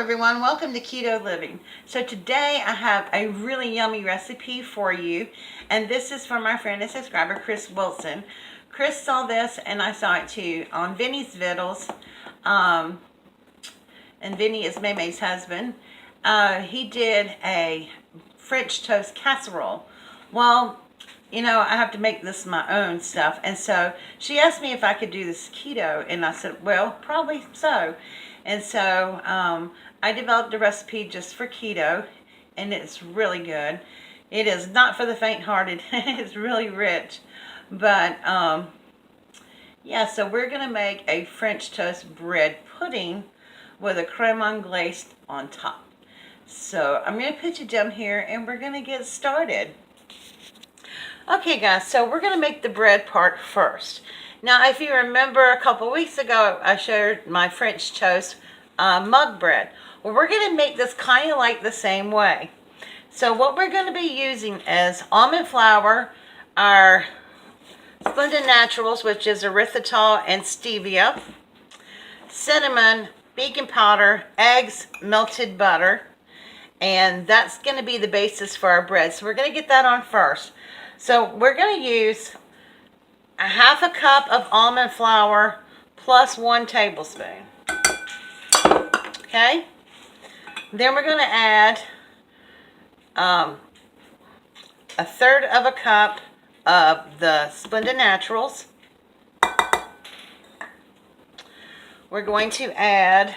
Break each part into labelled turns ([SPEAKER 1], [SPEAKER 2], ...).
[SPEAKER 1] everyone, welcome to Keto Living. So today I have a really yummy recipe for you, and this is from my friend and subscriber Chris Wilson. Chris saw this and I saw it too on Vinny's Vittles, and Vinny is Maymay's husband. He did a French toast casserole. Well, you know, I have to make this my own stuff, and so she asked me if I could do this keto, and I said, well, probably so. And so I developed a recipe just for keto, and it's really good. It is not for the faint-hearted. It's really rich. But yeah, so we're going to make a French toast bread pudding with a creme anglaise on top. So I'm going to put you down here, and we're going to get started. Okay, guys, so we're going to make the bread part first. Now, if you remember a couple weeks ago, I showed my French toast mug bread. Well, we're going to make this kind of like the same way. So what we're going to be using is almond flour, our Splendid Naturals, which is erythritol and stevia, cinnamon, baking powder, eggs, melted butter, and that's going to be the basis for our bread. So we're going to get that on first. So we're going to use a half a cup of almond flour plus 1 tablespoon. Okay? Then we're going to add a third of a cup of the Splendid Naturals. We're going to add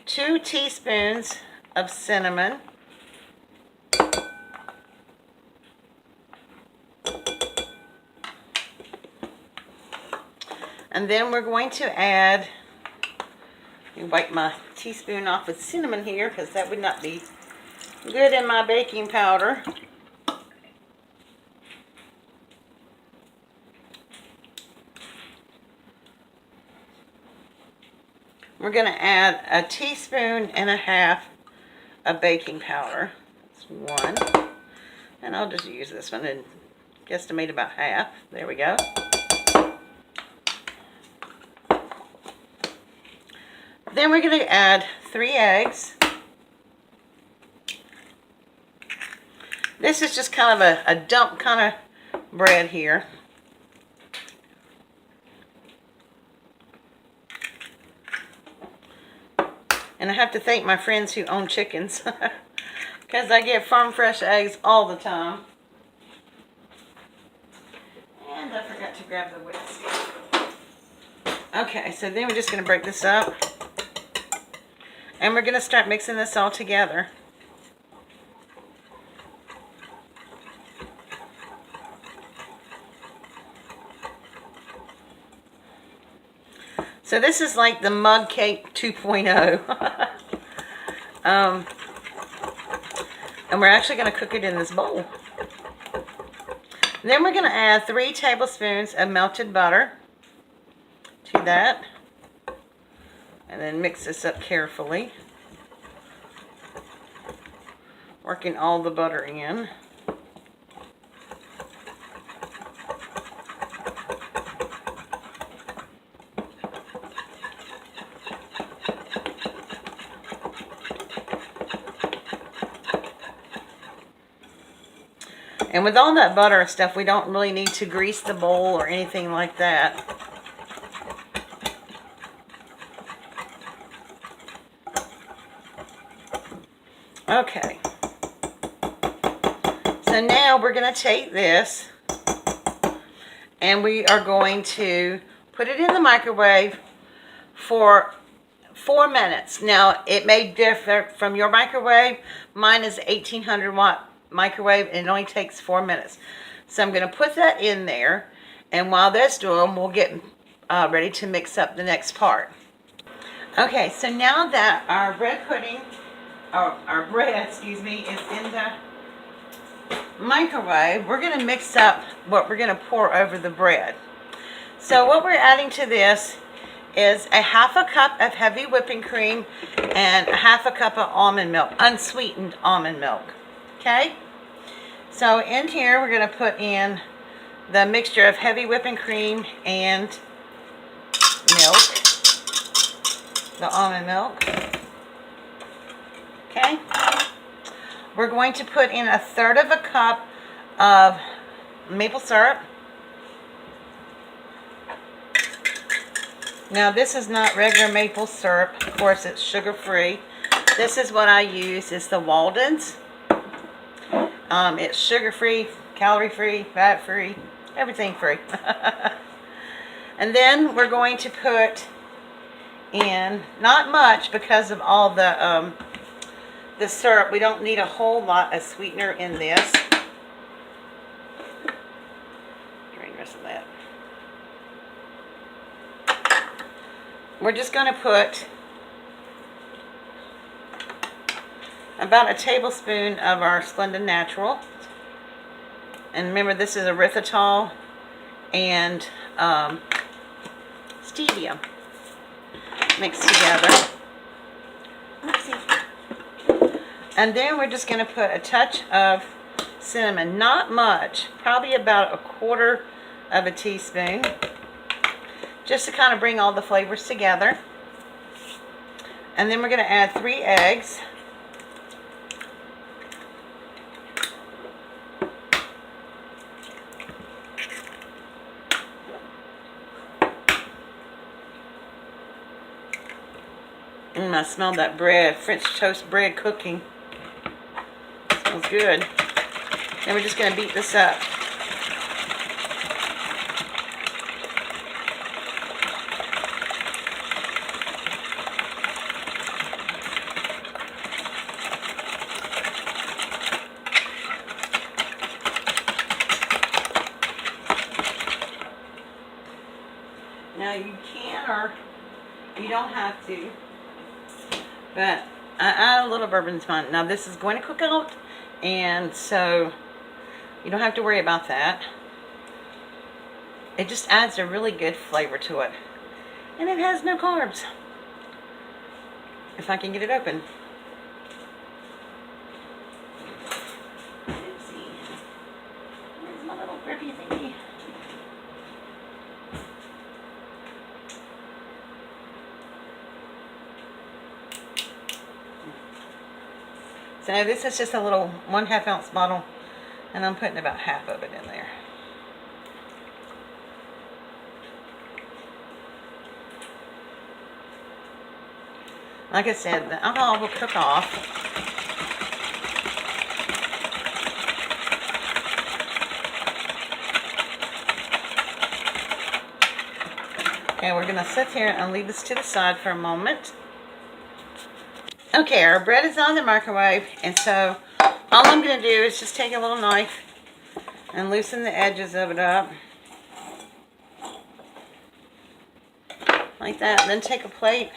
[SPEAKER 1] 2 teaspoons of cinnamon. And then we're going to add, let me wipe my teaspoon off with cinnamon here because that would not be good in my baking powder. We're going to add 1.5 teaspoons of baking powder. That's 1. And I'll just use this one and guesstimate about half. There we go. Then we're going to add 3 eggs. This is just kind of a dump kind of bread here. And I have to thank my friends who own chickens because I get farm fresh eggs all the time. And I forgot to grab the whisk. Okay, so then we're just going to break this up. And we're going to start mixing this all together. So this is like the mug cake 2.0. And we're actually going to cook it in this bowl. And then we're going to add 3 tablespoons of melted butter to that. And then mix this up carefully, working all the butter in. And with all that butter and stuff, we don't really need to grease the bowl or anything like that. Okay, so now we're going to take this and we are going to put it in the microwave for 4 minutes. Now, it may differ from your microwave. Mine is 1800 watt microwave and it only takes 4 minutes. So I'm going to put that in there, and while that's doing, we'll get ready to mix up the next part. Okay, so now that our bread pudding, our bread, excuse me, is in the microwave, we're going to mix up what we're going to pour over the bread. So what we're adding to this is a half a cup of heavy whipping cream and a half a cup of almond milk, unsweetened almond milk. Okay? So in here we're going to put in the mixture of heavy whipping cream and milk. the almond milk. Okay. We're going to put in 1/3 cup of maple syrup. Now this is not regular maple syrup. Of course, it's sugar-free. This is what I use. It's the Walden's. It's sugar-free, calorie-free, fat-free, everything free. And then we're going to put in, not much because of all the syrup. We don't need a whole lot of sweetener in this. Drain the rest of that. We're just going to put about a tablespoon of our Splendid Natural. And remember, this is erythritol and stevia mixed together. Oopsie. And then we're just going to put a touch of cinnamon. Not much, probably about 1/4 of a teaspoon. Just to kind of bring all the flavors together. And then we're going to add 3 eggs. I smell that bread, French toast bread cooking. Smells good. Then we're just going to beat this up. Now you can, or you don't have to, but I add a little bourbon to mine. Now this is going to cook out, and so you don't have to worry about that. It just adds a really good flavor to it, and it has no carbs. If I can get it open. Oopsie. Where's my little grippy thingy? So this is just a little 1/2 ounce bottle, and I'm putting about half of it in there. Like I said, the alcohol will cook off. Okay, we're going to sit here and leave this to the side for a moment. Okay, our bread is on the microwave, and so all I'm going to do is just take a little knife and loosen the edges of it up. Like that. And then take a plate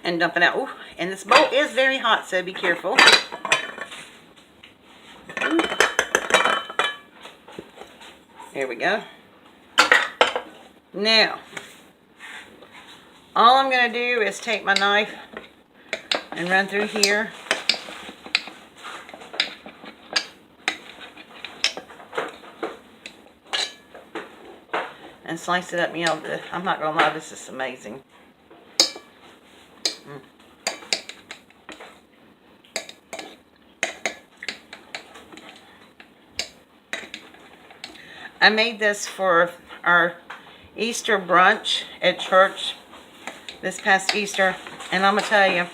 [SPEAKER 1] and dump it out. Ooh, and this bowl is very hot, so be careful. There we go. Now, all I'm going to do is take my knife and run through here. And slice it up. You know, I'm not going to lie, this is amazing. I made this for our Easter brunch at church this past Easter, and I'm going to tell you,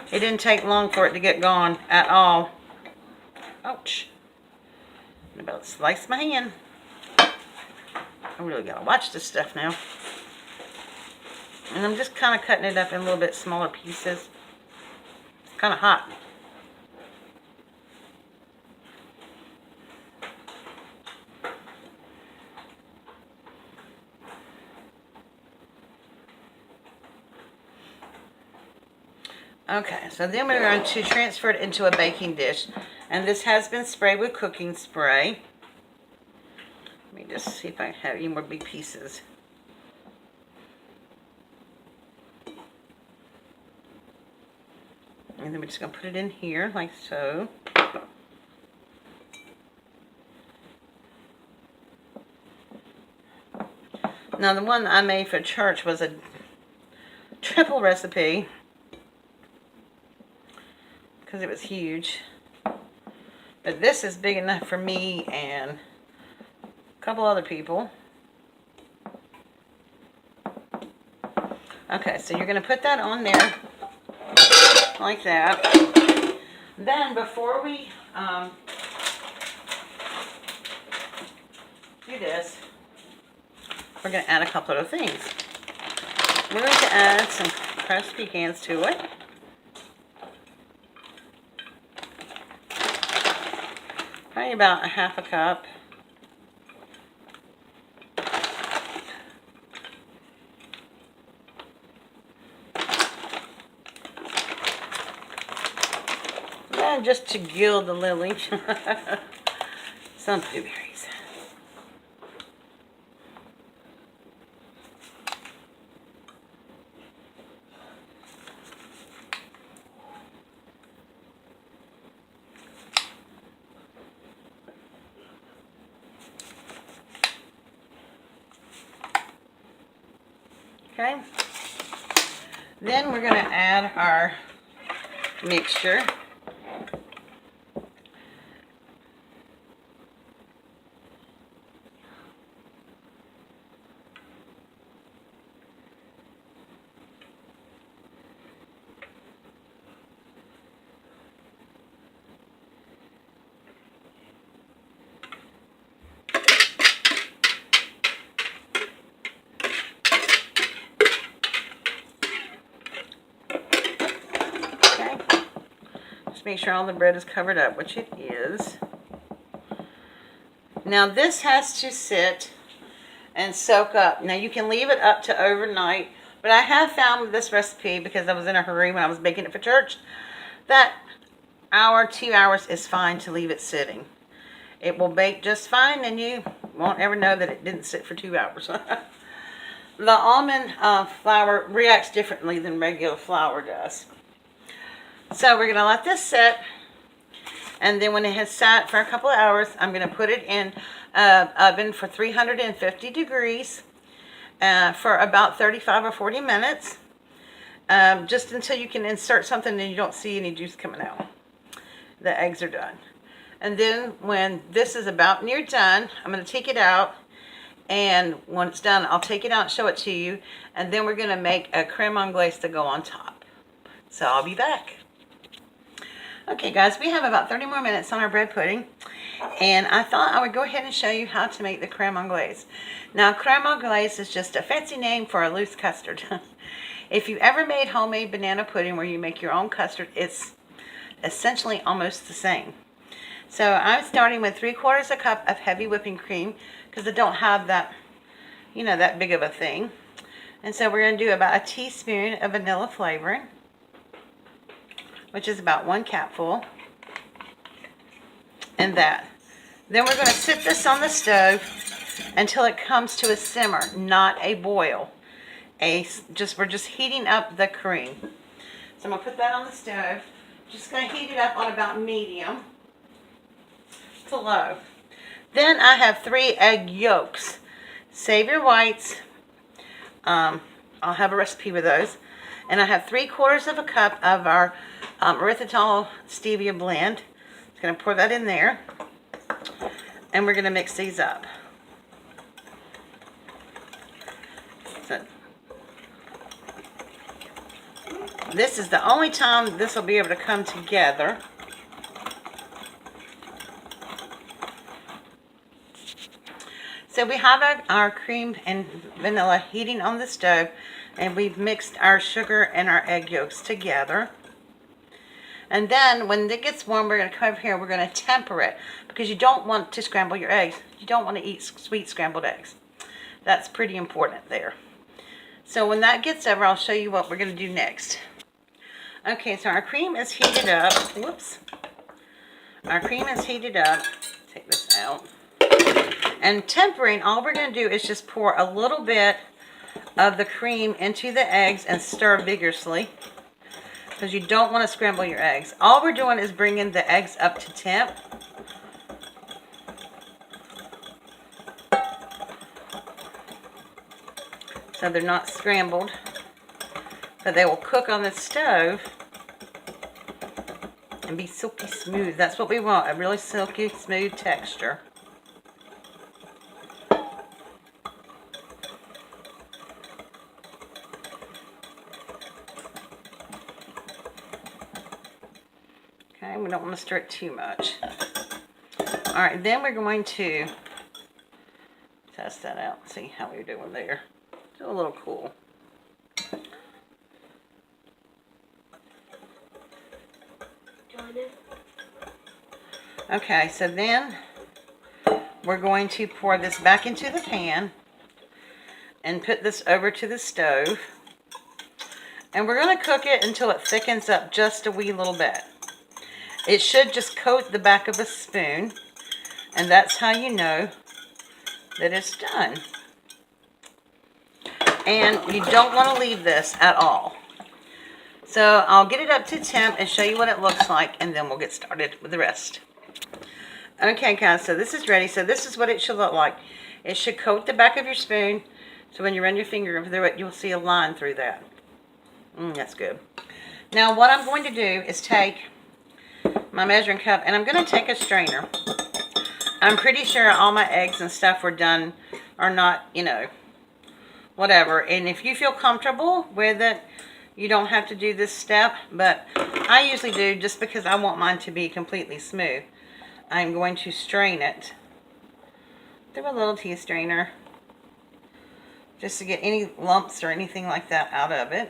[SPEAKER 1] it didn't take long for it to get gone at all. Ouch. I'm about to slice my hand. I really got to watch this stuff now. And I'm just kind of cutting it up in a little bit smaller pieces. It's kind of hot. Okay, so then we're going to transfer it into a baking dish. And this has been sprayed with cooking spray. Let me just see if I have any more big pieces. And then we're just going to put it in here, like so. Now the one I made for church was triple recipe because it was huge. But this is big enough for me and a couple other people. Okay, so you're going to put that on there like that. Then before we do this, we're going to add a couple of things. We're going to add some crushed pecans to it. Probably about a half a cup. And just to gild the lily, some blueberries. Okay, then we're going to add our mixture. Make sure all the bread is covered up, which it is. Now this has to sit and soak up. Now you can leave it up to overnight, but I have found with this recipe, because I was in a hurry when I was baking it for church, that hour, 2 hours is fine to leave it sitting. It will bake just fine and you won't ever know that it didn't sit for 2 hours. The almond flour reacts differently than regular flour does. So we're going to let this sit, and then when it has sat for a couple of hours, I'm going to put it in an oven for 350 degrees for about 35 or 40 minutes, just until you can insert something and you don't see any juice coming out. The eggs are done. And then when this is about near done, I'm going to take it out, and when it's done, I'll take it out and show it to you, and then we're going to make a creme anglaise to go on top. So I'll be back. Okay guys, we have about 30 more minutes on our bread pudding, and I thought I would go ahead and show you how to make the creme anglaise. Now creme anglaise is just a fancy name for a loose custard. If you ever made homemade banana pudding where you make your own custard, it's essentially almost the same. So I'm starting with 3/4 cup of heavy whipping cream because I don't have that, that big of a thing. And so we're going to do about a teaspoon of vanilla flavoring, which is about 1 capful, and that. Then we're going to sit this on the stove until it comes to a simmer, not a boil. We're just heating up the cream. So I'm going to put that on the stove. Just going to heat it up on about medium to low. Then I have 3 egg yolks. Save your whites. I'll have a recipe with those. And I have 3/4 cup of our erythritol stevia blend. Just going to pour that in there, and we're going to mix these up. So, this is the only time this will be able to come together. So we have our cream and vanilla heating on the stove, and we've mixed our sugar and our egg yolks together. And then when it gets warm, we're going to come over here, we're going to temper it, because you don't want to scramble your eggs. You don't want to eat sweet scrambled eggs. That's pretty important there. So when that gets over, I'll show you what we're going to do next. Okay, so our cream is heated up. Whoops. Our cream is heated up. Take this out. And tempering, all we're going to do is just pour a little bit of the cream into the eggs and stir vigorously, because you don't want to scramble your eggs. All we're doing is bringing the eggs up to temp. So they're not scrambled. but they will cook on the stove and be silky smooth. That's what we want, a really silky smooth texture. Okay, we don't want to stir it too much. All right, then we're going to test that out and see how we're doing there. Still a little cool. Okay, so then we're going to pour this back into the pan and put this over to the stove. And we're going to cook it until it thickens up just a wee little bit. It should just coat the back of a spoon, and that's how you know that it's done. And you don't want to leave this at all. So I'll get it up to temp and show you what it looks like, and then we'll get started with the rest. Okay guys, so this is ready. So this is what it should look like. It should coat the back of your spoon, so when you run your finger through it, you'll see a line through that. That's good. Now what I'm going to do is take my measuring cup, and I'm going to take a strainer. I'm pretty sure all my eggs and stuff were done, or not, you know, whatever. And if you feel comfortable with it, you don't have to do this step, but I usually do just because I want mine to be completely smooth. I'm going to strain it through a little tea strainer just to get any lumps or anything like that out of it.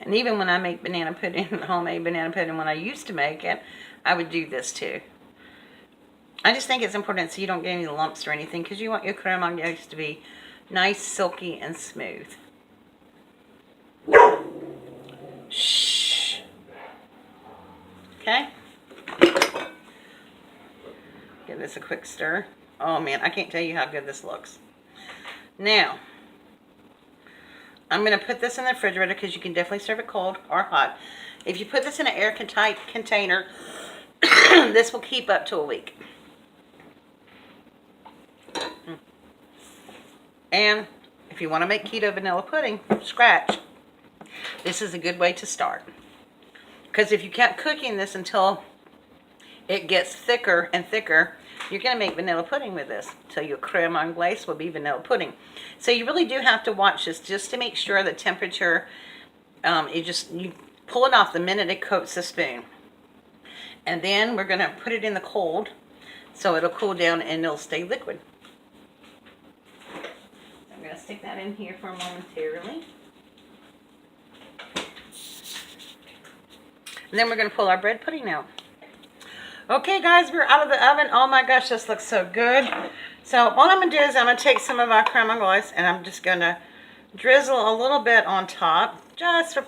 [SPEAKER 1] And even when I make banana pudding, homemade banana pudding, when I used to make it, I would do this too. I just think it's important so you don't get any lumps or anything, because you want your creme anglaise to be nice, silky, and smooth. Shh. Okay. Give this a quick stir. Oh man, I can't tell you how good this looks. Now, I'm going to put this in the refrigerator because you can definitely serve it cold or hot. If you put this in an airtight container, this will keep up to a week. And if you want to make keto vanilla pudding from scratch, this is a good way to start. Because if you kept cooking this until it gets thicker and thicker, you're going to make vanilla pudding with this. So your creme anglaise will be vanilla pudding. So you really do have to watch this just to make sure the temperature, you pull it off the minute it coats the spoon. And then we're going to put it in the cold so it'll cool down and it'll stay liquid. I'm going to stick that in here for momentarily. And then we're going to pull our bread pudding out. Okay guys, we're out of the oven. Oh my gosh, this looks so good. So what I'm going to do is I'm going to take some of our creme anglaise and I'm just going to drizzle a little bit on top, just for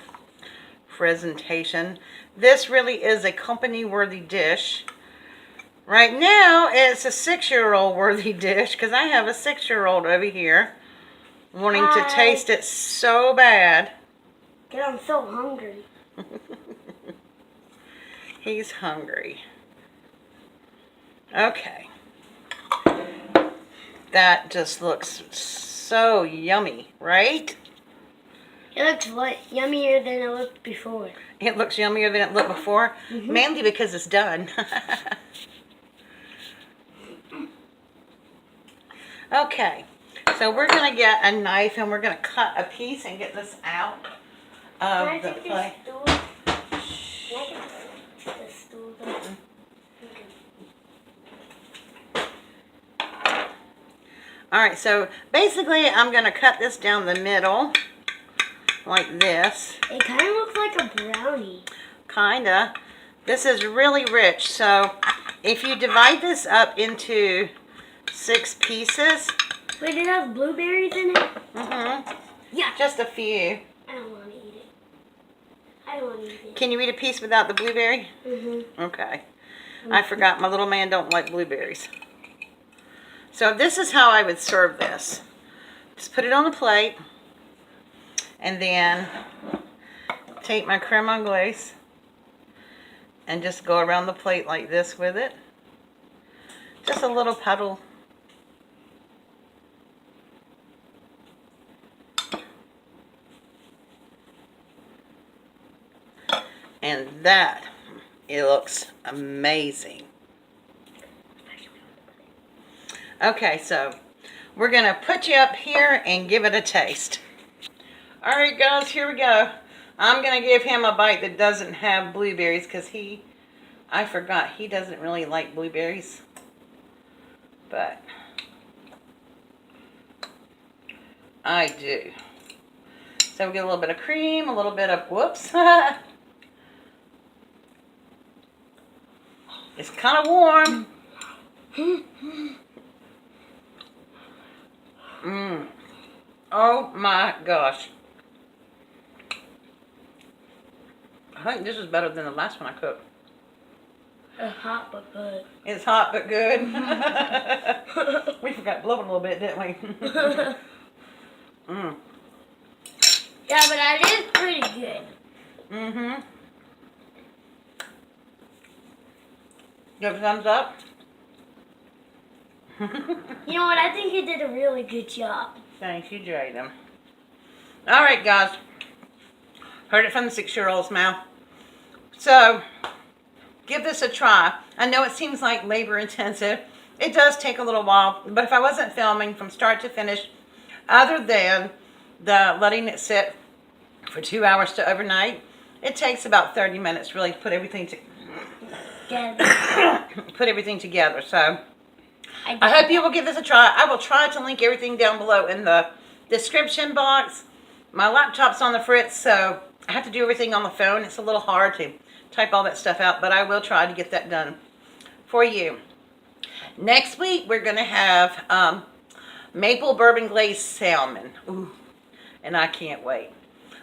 [SPEAKER 1] presentation. This really is a company-worthy dish. Right now, it's a 6-year-old worthy dish because I have a 6-year-old over here wanting to taste it so bad.
[SPEAKER 2] I'm so hungry.
[SPEAKER 1] He's hungry. Okay. That just looks so yummy, right?
[SPEAKER 2] It looks yummier than it looked before.
[SPEAKER 1] It looks yummier than it looked before, mainly because it's done. Okay, so we're going to get a knife and we're going to cut a piece and get this out of the plate. Alright, so basically I'm going to cut this down the middle, like this.
[SPEAKER 2] It kind of looks like a brownie.
[SPEAKER 1] Kinda. This is really rich, so if you divide this up into 6 pieces,
[SPEAKER 2] Wait, it has blueberries in it? Yeah.
[SPEAKER 1] just a few.
[SPEAKER 2] I don't want to eat it. I don't want to eat it.
[SPEAKER 1] Can you eat a piece without the blueberry? Okay. I forgot my little man don't like blueberries. So this is how I would serve this. Just put it on the plate. And then take my creme anglaise and just go around the plate like this with it. Just a little puddle. And that, it looks amazing. Okay, so we're going to put you up here and give it a taste. All right, guys, here we go. I'm going to give him a bite that doesn't have blueberries because I forgot, he doesn't really like blueberries. But I do. So we get a little bit of cream, a little bit of, whoops. It's kind of warm. Oh my gosh. I think this is better than the last one I cooked.
[SPEAKER 2] It's hot but good.
[SPEAKER 1] It's hot but good. We forgot to blow it a little bit, didn't we?
[SPEAKER 2] Yeah, but that is pretty good.
[SPEAKER 1] Give a thumbs up.
[SPEAKER 2] You know what? I think you did a really good job.
[SPEAKER 1] Thank you, Jaden. All right, guys. Heard it from the 6-year-old's mouth. So, give this a try. I know it seems like labor intensive. It does take a little while, but if I wasn't filming from start to finish, other than the letting it sit for 2 hours to overnight, it takes about 30 minutes really to put everything together. So, I hope you will give this a try. I will try to link everything down below in the description box. My laptop's on the fritz, so I have to do everything on the phone. It's a little hard to type all that stuff out, but I will try to get that done for you. Next week, we're going to have maple bourbon glazed salmon. Ooh, and I can't wait.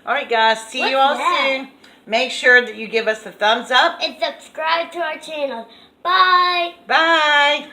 [SPEAKER 1] All right, guys. See you all soon. Make sure that you give us a thumbs up.
[SPEAKER 2] And subscribe to our channel. Bye.
[SPEAKER 1] Bye.